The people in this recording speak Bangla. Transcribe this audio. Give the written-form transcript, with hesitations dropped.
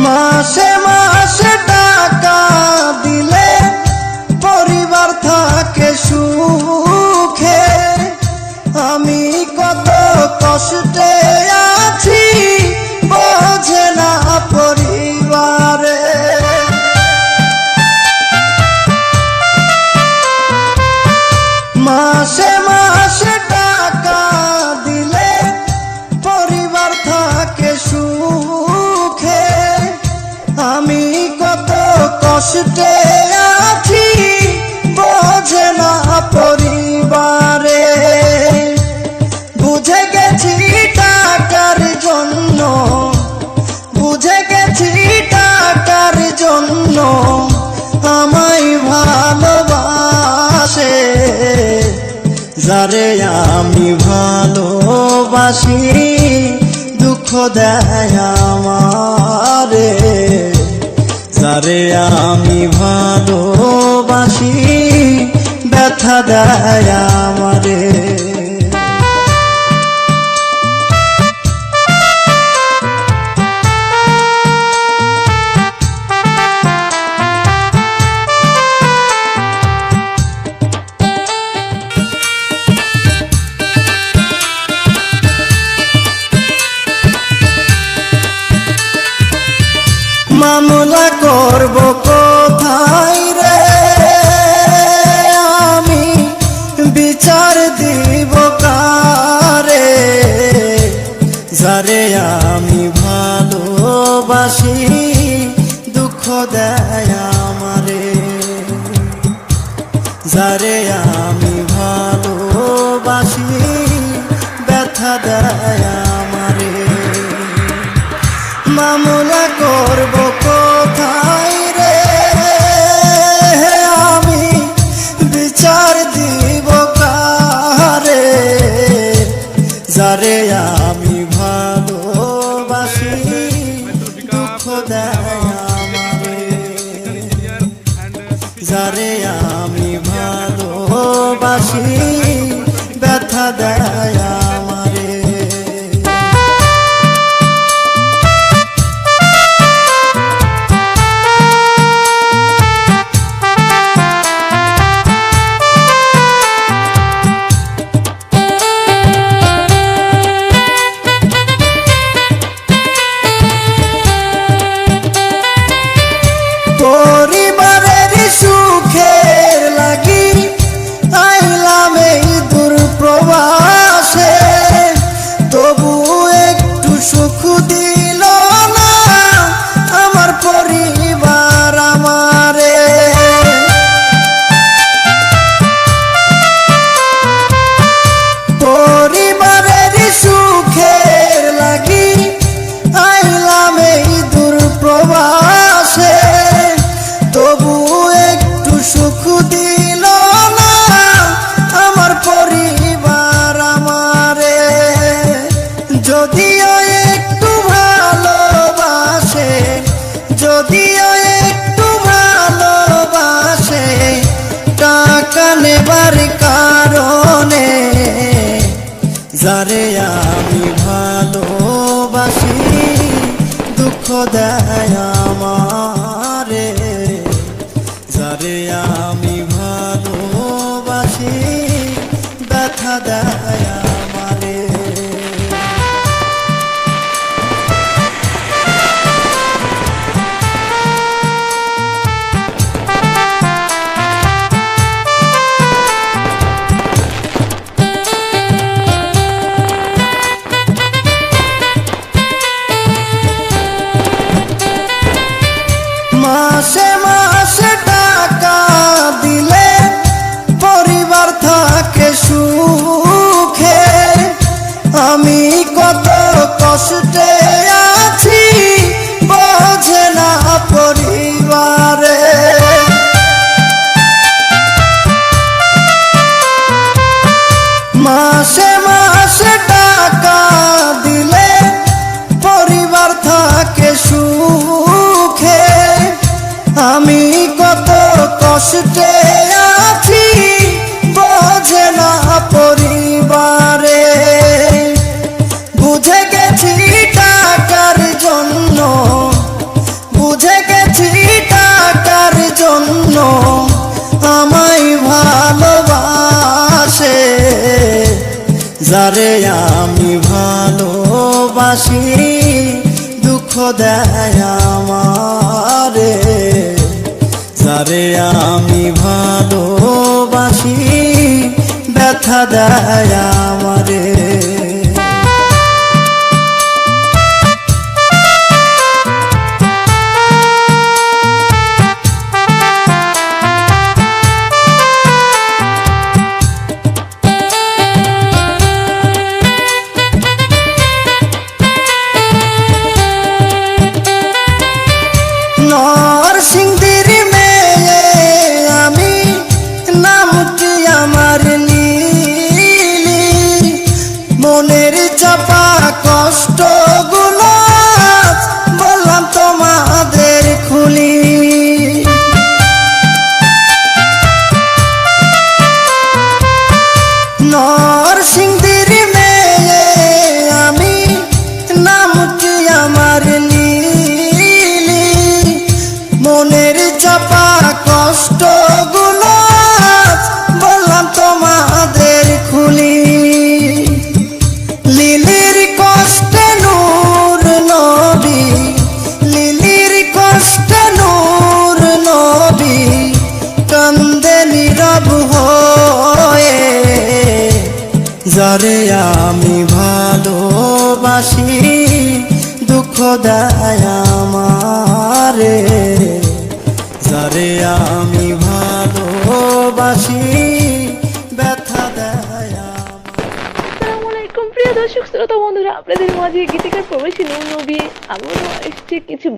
মাসে মাসে টাকা দিলে পরিবার থাকে সুখে। আমি কত কষ্টে আছি বোঝে না পরিবারে। মাসে মাসে টাকা দিলে পরিবার থাকে সুখে। আমি কত কষ্টে আছি বোঝে না পরিবারে। বুঝে গেছি টাকার জন্য, বুঝে গেছি টাকার জন্য আমায় ভালোবাসে। যারে আমি ভালোবাসি দুঃখ দেয় আমারে। যারে আমি ভালোবাসি ব্যথা দেয় আমারে। মামলা করব কোথায় রে, আমি বিচার দিব কারে। যারে আমি ভালোবাসি দুঃখ দেয় আমারে। যারে আমি ভালোবাসি ব্যথা দেয় আমারে। মামলা করব কোথায় রে, আমি বিচার দিব কারে। যারে আমি ভালোবাসি দুঃখ দেয় আমারে। যারে আমি ভালোবাসি ব্যথা দেয় আমারে। পরিবারের সুখের লাগি আইলাম এই দূর প্রবাসে। তবু একটু সুখ দিল না আমার পরিবার আমারে। পরিবারের সুখের লাগি আইলাম এই দূর প্রবাসে। তবু একটু সুখ দিল না আমার পরিবার আমারে। যদিও একটু ভালোবাসে, যদিও একটু ভালোবাসে টাকা নেবার কারণে। যারে আমি ভালোবাসি দুঃখ দেয় আমারে। যারে আমি ভালোবাসি ব্যথা দেয় আমারে। মাসে মাসে টাকা দিলে পরিবার থাকে সুখে। আমি কত কষ্টে আছি বোঝে না পরিবারে। মাসে মাসে টাকা দিলে পরিবার থাকে সুখে। আমি কত কষ্টে আছি বোঝে না পরিবারে। বুঝে গেছি টাকার জন্য, যারে আমি ভালোবাসি দুঃখ দেয় আমারে, যারে আমি ভালোবাসি ব্যথা দেয় আমারে। নরসিংদীর মেয়ে আমি, নামটি আমার নীলি, মনের চাপা কষ্ট গুলো বললাম তোমাদের খুলি। নরসিংদীর মেয়ে আমি, নামটি আমার নীলি, মনের চাপা কষ্ট গুলো বললাম তোমাদের খুলি। লিলির কষ্টে নূর নবী, লিলির কষ্টে নূর নবী কান্দে নীরব হয়ে, যারে আমি ভালোবাসি দুঃখ দেয় আমারে, যারে আমি ভালোবাসি ব্যথা দেয় আমারে। আসসালামু আলাইকুম প্রিয় দর্শক শ্রোতা বন্ধুরা, আপনাদের মাঝে গীতিকার প্রবাসী নূর নবী আবারও এসেছে কিছু